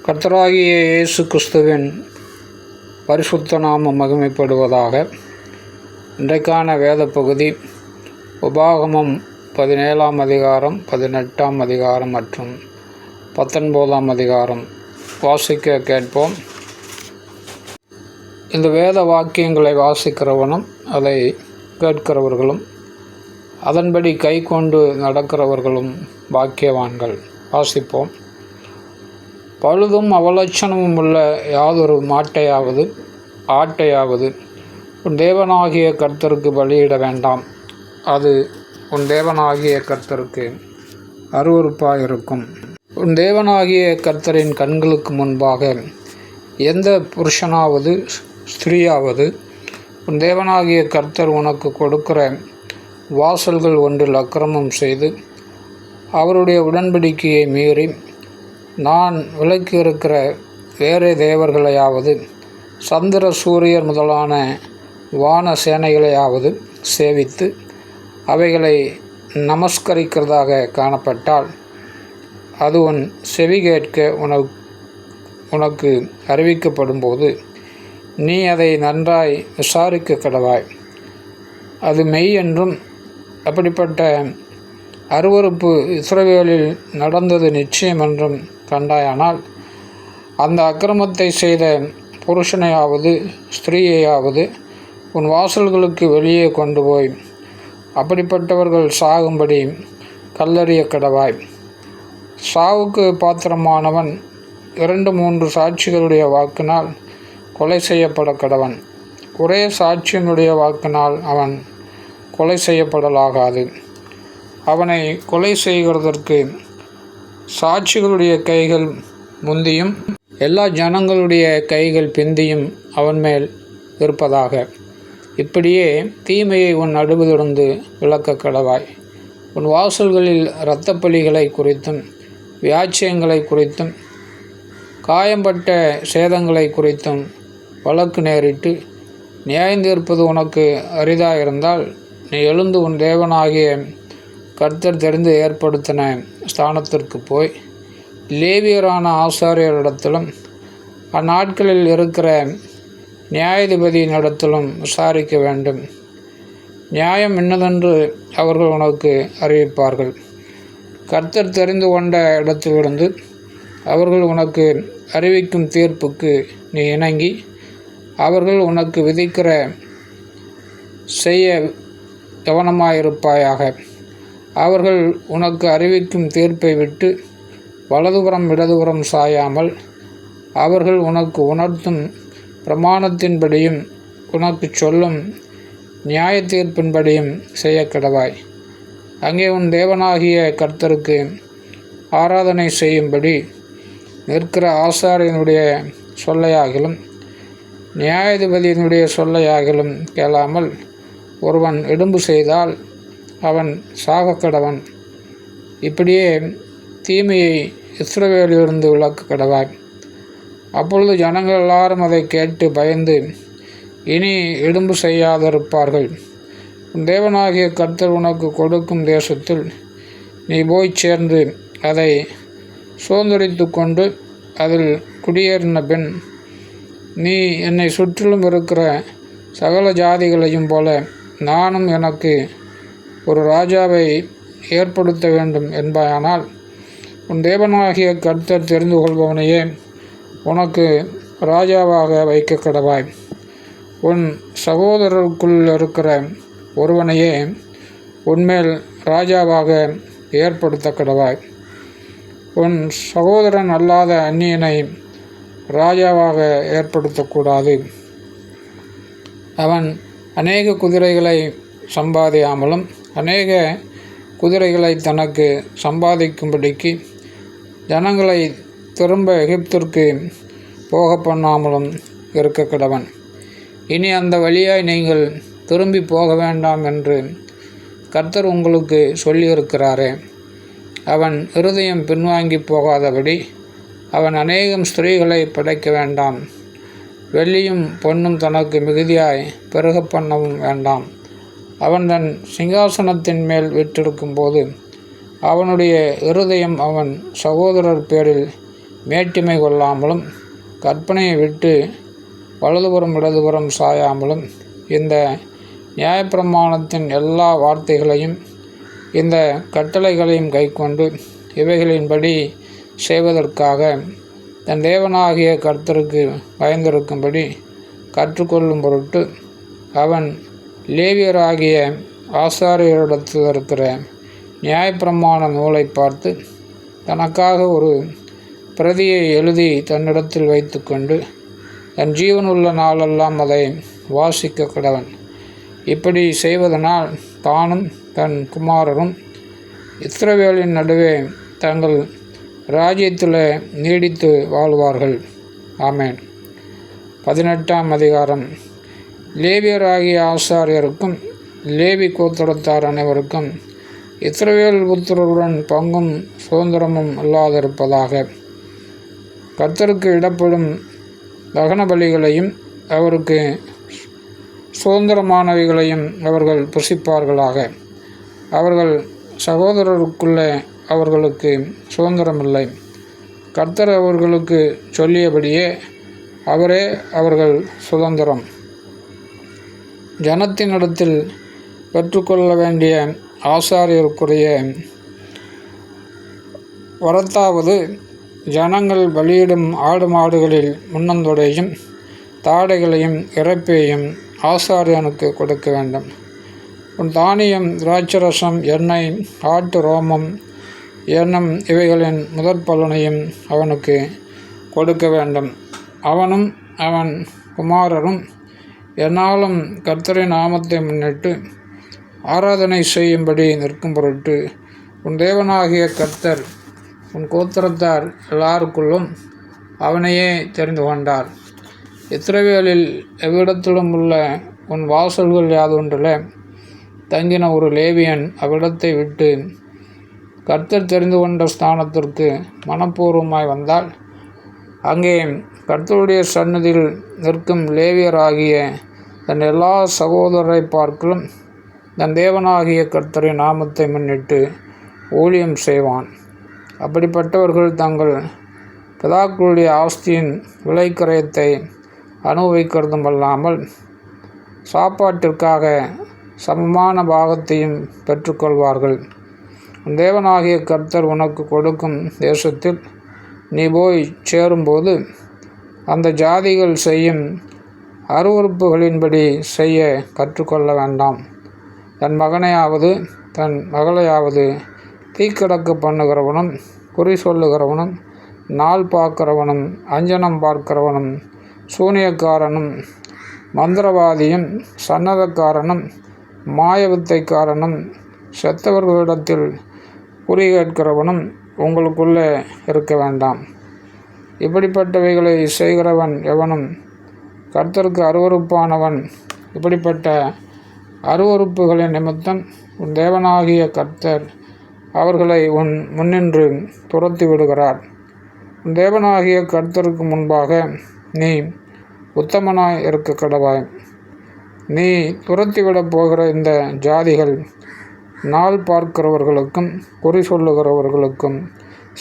கர்த்தராகிய இயேசு கிறிஸ்துவின் பரிசுத்த நாமம் மகிமைப்படுவதாக. இன்றைக்கான வேத பகுதி உபாகமம் 17ஆம் அதிகாரம், 18ஆம் அதிகாரம் மற்றும் 19ஆம் அதிகாரம். வாசிக்க கேட்போம். இந்த வேத வாக்கியங்களை வாசிக்கிறவனும் அதை கேட்கிறவர்களும் அதன்படி கை கொண்டு நடக்கிறவர்களும் பாக்கியவான்கள். வாசிப்போம். பழுதும் அவலட்சணமும் உள்ள யாதொரு மாட்டையாவது ஆட்டையாவது உன் தேவனாகிய கர்த்தருக்கு பலியிட வேண்டாம். அது உன் தேவனாகிய கர்த்தருக்கு அருவருப்பாயிருக்கும். உன் தேவனாகிய கர்த்தரின் கண்களுக்கு முன்பாக எந்த புருஷனாவது ஸ்திரீயாவது உன் தேவனாகிய கர்த்தர் உனக்கு கொடுக்கிற வாசல்கள் ஒன்றில் அக்கிரமம் செய்து அவருடைய உடன்படிக்கையை மீறி நான் விலக்கி இருக்கிற வேறே தேவர்களையாவது சந்திர சூரியர் முதலான வான சேனைகளையாவது சேவித்து அவைகளை நமஸ்கரிக்கிறதாக காணப்பட்டால் அது உன் செவி கேட்க உனக்கு அறிவிக்கப்படும்போது நீ அதை நன்றாய் விசாரிக்க கடவாய். அது மெய் என்றும் அப்படிப்பட்ட அருவருப்பு இஸ்ரவேலில் நடந்தது நிச்சயம் என்றும் கண்டாயானால் அந்த அக்கிரமத்தை செய்த புருஷனையாவது ஸ்திரீயையாவது உன் வாசல்களுக்கு வெளியே கொண்டு போய் அப்படிப்பட்டவர்கள் சாகும்படி கல்லறிய கடவாய். சாவுக்கு பாத்திரமானவன் 2-3 சாட்சிகளுடைய வாக்கினால் கொலை செய்யப்பட கடவன். ஒரே சாட்சியினுடைய வாக்கினால் அவன் கொலை செய்யப்படலாகாது. அவனை கொலை செய்கிறதற்கு சாட்சிகளுடைய கைகள் முந்தியும் எல்லா ஜனங்களுடைய கைகள் பிந்தியும் அவன் மேல் இருப்பதாக. இப்படியே தீமையை உன் நடுவிலிருந்து விலக்க கடவாய். உன் வாசல்களில் இரத்தப்பலிகளை குறித்தும் வியாச்சியங்களை குறித்தும் காயம்பட்ட சேதங்களை குறித்தும் வழக்கு நேரிட்டு நியாயந்தீர்ப்பது உனக்கு அரிதாயிருந்தால் நீ எழுந்து உன் தேவனாகிய கர்த்தர் தெரிந்து ஏற்படுத்தின ஸ்தானத்திற்கு போய் லேவியரான ஆசாரியரிடத்திலும் அந்நாட்களில் இருக்கிற நியாயாதிபதியினிடத்திலும் விசாரிக்க வேண்டும். நியாயம் என்னதென்று அவர்கள் உனக்கு அறிவிப்பார்கள். கர்த்தர் தெரிந்து கொண்ட இடத்திலிருந்து அவர்கள் உனக்கு அறிவிக்கும் தீர்ப்புக்கு நீ இணங்கி அவர்கள் உனக்கு விதிக்கிற செய்ய கவனமாயிருப்பாயாக. அவர்கள் உனக்கு அறிவிக்கும் தீர்ப்பை விட்டு வலதுபுறம் இடதுபுறம் சாயாமல் அவர்கள் உனக்கு உணர்த்தும் பிரமாணத்தின்படியும் உனக்கு சொல்லும் நியாய தீர்ப்பின்படியும் செய்ய கடவாய். அங்கே உன் தேவனாகிய கர்த்தருக்கு ஆராதனை செய்யும்படி நிற்கிற ஆசாரியனுடைய சொல்லையாகிலும் நியாயாதிபதியினுடைய சொல்லையாகிலும் கேளாமல் ஒருவன் இடும்பு செய்தால் அவன் சாகக்கடவன். இப்படியே தீமையை இஸ்ரவேலிலிருந்து விலக்க கடவாய். அப்பொழுது ஜனங்கள் எல்லாரும் அதை கேட்டு பயந்து இனி இடும்பு செய்யாதிருப்பார்கள். உன் தேவனாகிய கர்த்தர் உனக்கு கொடுக்கும் தேசத்தில் நீ போய் சேர்ந்து அதை சுதந்தரித்து கொண்டு அதில் குடியேறின பின் நீ என்னை சுற்றிலும் இருக்கிற சகல ஜாதிகளையும் போல நானும் எனக்கு ஒரு ராஜாவை ஏற்படுத்த வேண்டும் என்பாயானால் உன் தேவனாகிய கர்த்தர் தெரிந்து கொள்பவனையே உனக்கு ராஜாவாக வைக்க கடவாய். உன் சகோதரருக்குள் இருக்கிற ஒருவனையே உன்மேல் ராஜாவாக ஏற்படுத்த கடவாய். உன் சகோதரன் அல்லாத அந்நியனை ராஜாவாக ஏற்படுத்தக்கூடாது. அவன் அநேக குதிரைகளை சம்பாதியாமலும் அநேக குதிரைகளை தனக்கு சம்பாதிக்கும்படிக்கு ஜனங்களை திரும்ப எகிப்திற்கு போக பண்ணாமலும் இருக்க கடவன். இனி அந்த வழியாய் நீங்கள் திரும்பி போக வேண்டாம் என்று கர்த்தர் உங்களுக்கு சொல்லியிருக்கிறாரே. அவன் இருதயம் பின்வாங்கி போகாதபடி அவன் அநேகம் ஸ்திரீகளை படைக்க வேண்டாம். வெள்ளியும் பொன்னும் தனக்கு மிகுதியாய் பெருக பண்ணவும் வேண்டாம். அவன் தன் சிங்காசனத்தின் மேல் விட்டிருக்கும்போது அவனுடைய இருதயம் அவன் சகோதரர் பேரில் மேட்டிமை கொள்ளாமலும் கற்பனையை விட்டு வலதுபுறம் இடதுபுறம் சாயாமலும் இந்த நியாயப்பிரமாணத்தின் எல்லா வார்த்தைகளையும் இந்த கட்டளைகளையும் கைக்கொண்டு இவைகளின்படி செய்வதற்காக தன் தேவனாகிய கர்த்தருக்கு பயந்திருக்கும்படி கற்றுக்கொள்ளும் பொருட்டு அவன் லேவியராகிய ஆசாரியரிடத்தில் இருக்கிற நியாயப்பிரமாண நூலை பார்த்து தனக்காக ஒரு பிரதியை எழுதி தன்னிடத்தில் வைத்து கொண்டு தன் ஜீவனுள்ள நாளெல்லாம் அதை வாசிக்க கடவன். இப்படி செய்வதனால் தானும் தன் குமாரரும் இஸ்ரவேலின் நடுவே தங்கள் ராஜ்யத்தில் நீடித்து வாழ்வார்கள். ஆமேன். 18ஆம் அதிகாரம். லேவியராகிய ஆசாரியருக்கும் லேவி கோத்திரத்தார் அனைவருக்கும் இஸ்ரவேல் புத்திரருடன் பங்கும் சுதந்திரமும் இல்லாதிருப்பதாக. கர்த்தருக்கு இடப்படும் தகன பலிகளையும் அவருக்கு சுதந்திரமானவைகளையும் அவர்கள் புசிப்பார்களாக. அவர்கள் சகோதரருக்குள்ளே அவர்களுக்கு சுதந்திரமில்லை. கர்த்தர் அவர்களுக்கு சொல்லியபடியே அவரே அவர்கள் சுதந்திரம். ஜனத்தினிடத்தில் பெற்றுக்கொள்ள வேண்டிய ஆசாரியருக்குரிய வரத்தாவது ஜனங்கள் பலியிடும் ஆடு மாடுகளில் முன்னந்தொடையும் தாடைகளையும் இறைப்பையும் ஆசாரியனுக்கு கொடுக்க வேண்டும். உன் தானியம், திராட்சரசம், எண்ணெய், ஆட்டு ரோமம் என்னும் இவைகளின் முதற் பலனையும் அவனுக்கு கொடுக்க வேண்டும். அவனும் அவன் குமாரரும் என்னாலும் கர்த்தரின் நாமத்தை முன்னிட்டு ஆராதனை செய்யும்படி நிற்கும் பொருட்டு உன் தேவனாகிய கர்த்தர் உன் கோத்திரத்தார் எல்லாருக்குள்ளும் அவனையே தெரிந்து கொண்டார். இஸ்ரவேலில் எவ்விடத்திலும் உள்ள உன் வாசல்கள் யாதொன்றில் தங்கின ஒரு லேவியன் அவ்விடத்தை விட்டு கர்த்தர் தெரிந்து கொண்ட ஸ்தானத்திற்கு மனப்பூர்வமாய் வந்தால், அங்கே கர்த்தருடைய சந்நிதியில் நிற்கும் லேவியராகிய தன் எல்லா சகோதரரை பார்க்கலும் தன் தேவனாகிய கர்த்தரின் நாமத்தை முன்னிட்டு ஊழியம் செய்வான். அப்படிப்பட்டவர்கள் தங்கள் பிதாக்களுடைய ஆஸ்தியின் விலைக்கரையத்தை அனுபவிக்கிறதும் அல்லாமல் சாப்பாட்டிற்காக சமமான பாகத்தையும் பெற்றுக்கொள்வார்கள். தேவனாகிய கர்த்தர் உனக்கு கொடுக்கும் தேசத்தில் நீ போய் சேரும்போது அந்த ஜாதிகள் செய்யும் அருவருப்புகளின்படி செய்ய கற்றுக்கொள்ள வேண்டாம். தன் மகனையாவது தன் மகளையாவது தீக்கடக்க பண்ணுகிறவனும், குறி சொல்லுகிறவனும், நாள் பார்க்கிறவனும், அஞ்சனம் பார்க்கிறவனும், சூனியக்காரனும், மந்திரவாதியும், சன்னதக்காரனும், மாயவித்தைக்காரனும், செத்தவர்களிடத்தில் குறி கேட்கிறவனும் உங்களுக்குள்ளே இருக்க வேண்டாம். இப்படிப்பட்டவைகளை செய்கிறவன் எவனும் கர்த்தருக்கு அருவருப்பானவன். இப்படிப்பட்ட அருவருப்புகளின் நிமித்தம் உன் தேவனாகிய கர்த்தர் அவர்களை உன் முன்னின்று துரத்தி விடுகிறார். உன் தேவனாகிய கர்த்தருக்கு முன்பாக நீ உத்தமனாய் இருக்க கடவாய். நீ துரத்திவிடப் போகிற இந்த ஜாதிகள் நாள் பார்க்கிறவர்களுக்கும் குறி சொல்லுகிறவர்களுக்கும்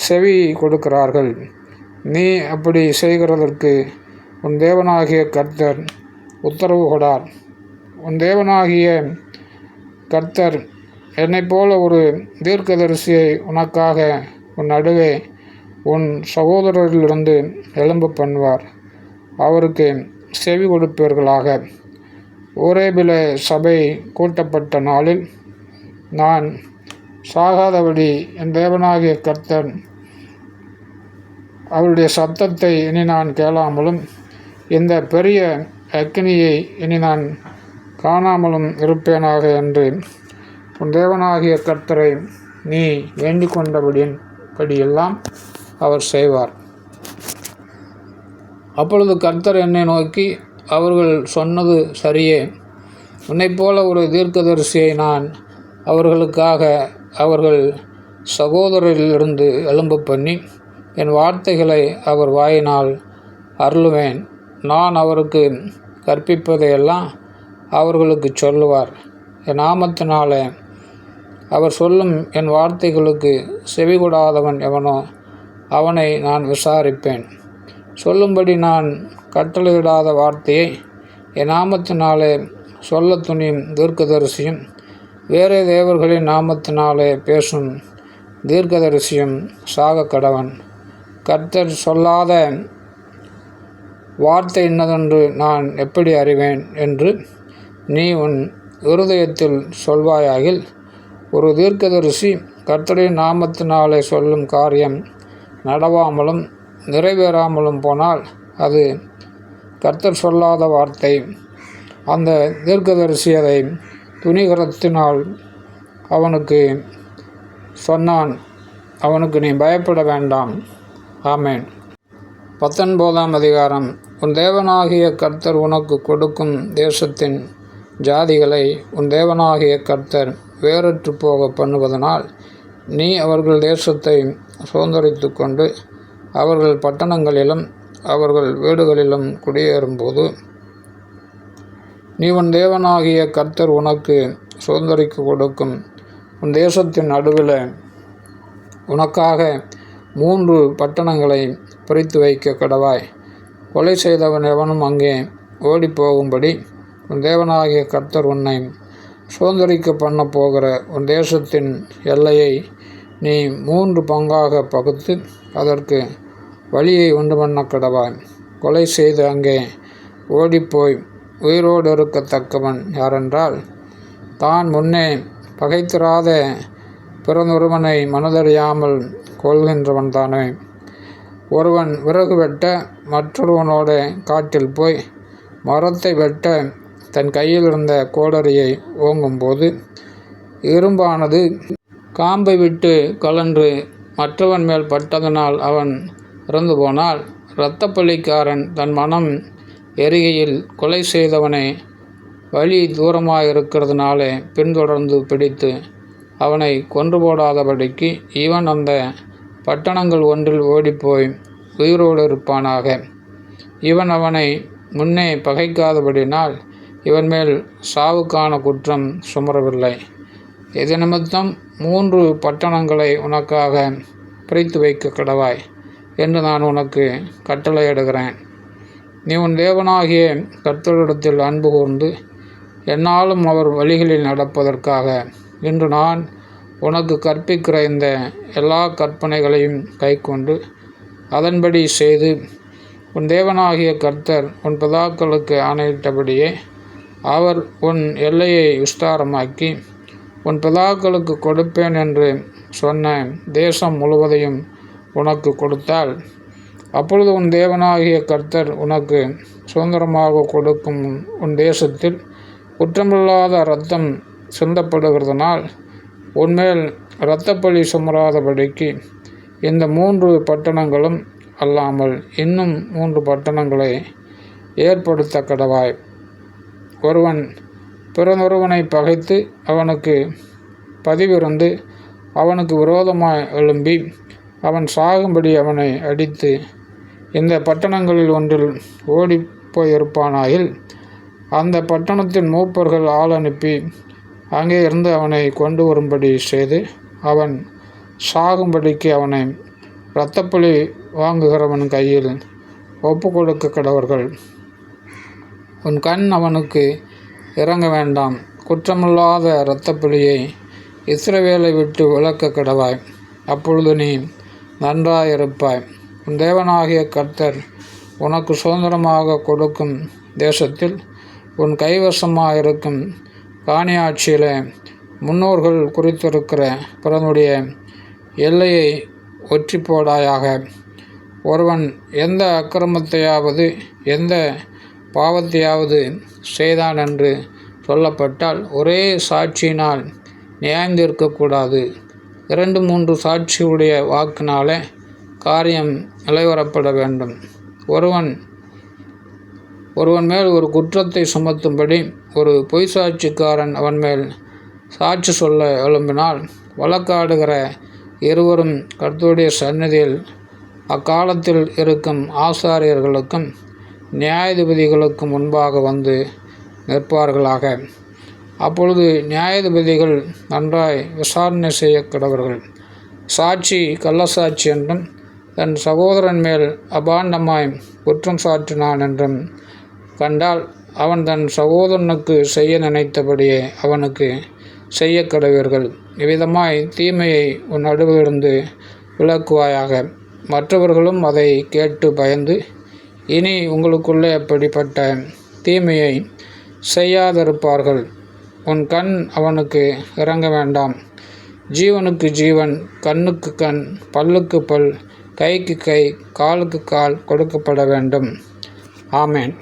செவி கொடுக்கிறார்கள். நீ அப்படி செய்கிறதற்கு உன் தேவனாகிய கர்த்தர் உத்தரவு கொடார். உன் தேவனாகிய கர்த்தர் என்னைப் போல ஒரு தீர்க்கதரிசியை உனக்காக உன் நடுவே உன் சகோதரரிலிருந்து எழும்ப பண்ணுவார். அவருக்கு செவி கொடுப்பீர்களாக. ஓரேபில சபை கூட்டப்பட்ட நாளில் நான் சாகாதபடி என் தேவனாகிய கர்த்தர் அவருடைய சத்தத்தை இனி நான் கேளாமலும் இந்த பெரிய அக்கினியை இனி நான் காணாமலும் இருப்பேனாக என்று உன் தேவனாகிய கர்த்தரை நீ வேண்டிக் கொண்டபடியெல்லாம் அவர் செய்வார். அப்பொழுது கர்த்தர் என்னை நோக்கி, அவர்கள் சொன்னது சரியே. உன்னைப் போல ஒரு தீர்க்கதரிசியை நான் அவர்களுக்காக அவர்கள் சகோதரரிலிருந்து எழும்ப பண்ணி என் வார்த்தைகளை அவர் வாயினால் அருளுவேன். நான் அவருக்கு கற்பிப்பதையெல்லாம் அவர்களுக்கு சொல்லுவார். என் நாமத்தினாலே அவர் சொல்லும் என் வார்த்தைகளுக்கு செவிகொடாதவன் எவனோ அவனை நான் விசாரிப்பேன். சொல்லும்படி நான் கட்டளையிடாத வார்த்தையை என் நாமத்தினாலே சொல்ல துணியும் தீர்க்கதரிசியும் வேறே தேவர்களின் நாமத்தினாலே பேசும் தீர்க்கதரிசியும் சாக கடவன். கர்த்தர் சொல்லாத வார்த்தை இன்னதென்று நான் எப்படி அறிவேன் என்று நீ உன் இருதயத்தில் சொல்வாயாகில், ஒரு தீர்க்கதரிசி கர்த்தரின் நாமத்தினாலே சொல்லும் காரியம் நடவாமலும் நிறைவேறாமலும் போனால் அது கர்த்தர் சொல்லாத வார்த்தை. அந்த தீர்க்கதரிசி அதை துணிகரத்தினால் அவனுக்கு சொன்னான். அவனுக்கு நீ பயப்பட வேண்டாம். ஆமேன். 19ஆம் அதிகாரம். உன் தேவனாகிய கர்த்தர் உனக்கு கொடுக்கும் தேசத்தின் ஜாதிகளை உன் தேவனாகிய கர்த்தர் வேறற்று போக பண்ணுவதனால் நீ அவர்கள் தேசத்தை சுதந்தரித்து கொண்டு அவர்கள் பட்டணங்களிலும் அவர்கள் வீடுகளிலும் குடியேறும்போது நீ உன் தேவனாகிய கர்த்தர் உனக்கு சுதந்தரிக்க கொடுக்கும் உன் தேசத்தின் நடுவில் உனக்காக 3 பட்டணங்களை பிரித்து வைக்க கடவாய். கொலை செய்தவன் எவனும் அங்கே ஓடிப்போகும்படி உன் தேவனாகிய கர்த்தர் உன்னை சுதந்தரிக்க பண்ண போகிற உன் தேசத்தின் எல்லையை நீ 3 பங்காக பகுத்து அதற்கு வழியை உண்டு பண்ண கடவாய். கொலை செய்து அங்கே ஓடிப்போய் உயிரோடு இருக்கத்தக்கவன் யாரென்றால், தான் முன்னே பகைத்திராத பிறந்தொருவனை மனதறியாமல் கொள்கின்றவன் தானே. ஒருவன் விறகு வெட்ட மற்றொருவனோட காட்டில் போய் மரத்தை வெட்ட தன் கையில் இருந்த கோடரியை ஓங்கும்போது இரும்பானது காம்பை விட்டு கலன்று மற்றவன் மேல் பட்டதனால் அவன் இறந்து போனால், இரத்தப்பள்ளிக்காரன் தன் மனம் எரிகையில் கொலை செய்தவனை வழி தூரமாயிருக்கிறதுனாலே பின்தொடர்ந்து பிடித்து அவனை கொன்று போடாதபடிக்கு இவன் அந்த பட்டணங்கள் ஒன்றில் ஓடிப்போய் உயிரோடு இருப்பானாக. இவன் அவனை முன்னே பகைக்காதபடினால் இவன் மேல் சாவுக்கான குற்றம் சுமரவில்லை. இது நிமித்தம் 3 பட்டணங்களை உனக்காக பிரித்து வைக்க கடவாய் என்று நான் உனக்கு கட்டளையிடுகிறேன். நீ உன் தேவனாகிய கர்த்தரிடத்தில் அன்பு கூர்ந்து என்னாலும் அவர் வழிகளில் நடப்பதற்காக இன்று நான் உனக்கு கற்பிக்கிற இந்த எல்லா கற்பனைகளையும் கைக்கொண்டு அதன்படி செய்து உன் தேவனாகிய கர்த்தர் உன் பிதாக்களுக்கு ஆணையிட்டபடியே அவர் உன் எல்லையை விஸ்தாரமாக்கி உன் பிதாக்களுக்கு கொடுப்பேன் என்று சொன்ன தேசம் முழுவதையும் உனக்கு கொடுத்தால், அப்பொழுது உன் தேவனாகிய கர்த்தர் உனக்கு சுதந்திரமாக கொடுக்கும் உன் தேசத்தில் குற்றமில்லாத இரத்தம் சிந்தப்படுகிறதுனால் உன்மேல் இரத்தப்பழி சுமராதபடிக்கு இந்த 3 பட்டணங்களும் அல்லாமல் இன்னும் 3 பட்டணங்களை ஏற்படுத்த கடவாய். ஒருவன் பிறனொருவனை பகைத்து அவனுக்கு பதிவிருந்து அவனுக்கு விரோதமாய் எழும்பி அவன் சாகும்படி அவனை அடித்து இந்த பட்டணங்களில் ஒன்றில் ஓடிப்போயிருப்பானாயில், அந்த பட்டணத்தின் மூப்பர்கள் ஆள் அனுப்பி அங்கே இருந்து அவனை கொண்டு வரும்படி செய்து அவன் சாகும்படிக்கு அவனை இரத்தப்பழி வாங்குகிறவன் கையில் ஒப்பு கொடுக்க கடவர்கள். உன் கண் அவனுக்கு இறங்க வேண்டாம். குற்றமில்லாத இரத்தப்பழியை இஸ்ரவேலை விட்டு விலக்க கடவாய். அப்பொழுது நீ நன்றாயிருப்பாய். உன் தேவனாகிய கர்த்தர் உனக்கு சுதந்திரமாக கொடுக்கும் தேசத்தில் உன் கைவசமாயிருக்கும் காணியாட்சியில் முன்னோர்கள் குறித்திருக்கிற பிறனுடைய எல்லையை ஒற்றி போடாயாக. ஒருவன் எந்த அக்கிரமத்தையாவது எந்த பாவத்தையாவது செய்தான் என்று சொல்லப்பட்டால் ஒரே சாட்சியினால் நியாயந்திருக்கக்கூடாது. 2-3 சாட்சியுடைய வாக்கினாலே காரியம் நிலைவரப்பட வேண்டும். ஒருவன் மேல் ஒரு குற்றத்தை சுமத்தும்படி ஒரு பொய் சாட்சிக்காரன் அவன் மேல் சாட்சி சொல்ல எழும்பினால், வழக்காடுகிற இருவரும் கர்த்தருடைய சந்நிதியில் அக்காலத்தில் இருக்கும் ஆசாரியர்களுக்கும் நியாயாதிபதிகளுக்கும் முன்பாக வந்து நிற்பார்களாக. அப்பொழுது நியாயாதிபதிகள் நன்றாய் விசாரணை செய்ய கடவர்கள். சாட்சி கள்ளசாட்சி என்றும் தன் சகோதரன் மேல் அபாண்டமாய் குற்றம் சாற்றினான் என்றும் கண்டால் அவன் தன் சகோதரனுக்கு செய்ய நினைத்தபடியே அவனுக்கு செய்ய கடவீர்கள். இவ்விதமாய் தீமையை உன் நடுவிலிருந்து விலக்குவாயாக. மற்றவர்களும் அதை கேட்டு பயந்து இனி உங்களுக்குள்ளே அப்படிப்பட்ட தீமையை செய்யாதிருப்பார்கள். உன் கண் அவனுக்கு இறங்க வேண்டாம். ஜீவனுக்கு ஜீவன், கண்ணுக்கு கண், பல்லுக்கு பல், கைக்கு கை, காலுக்கு கால் கொடுக்கப்பட வேண்டும். ஆமேன்.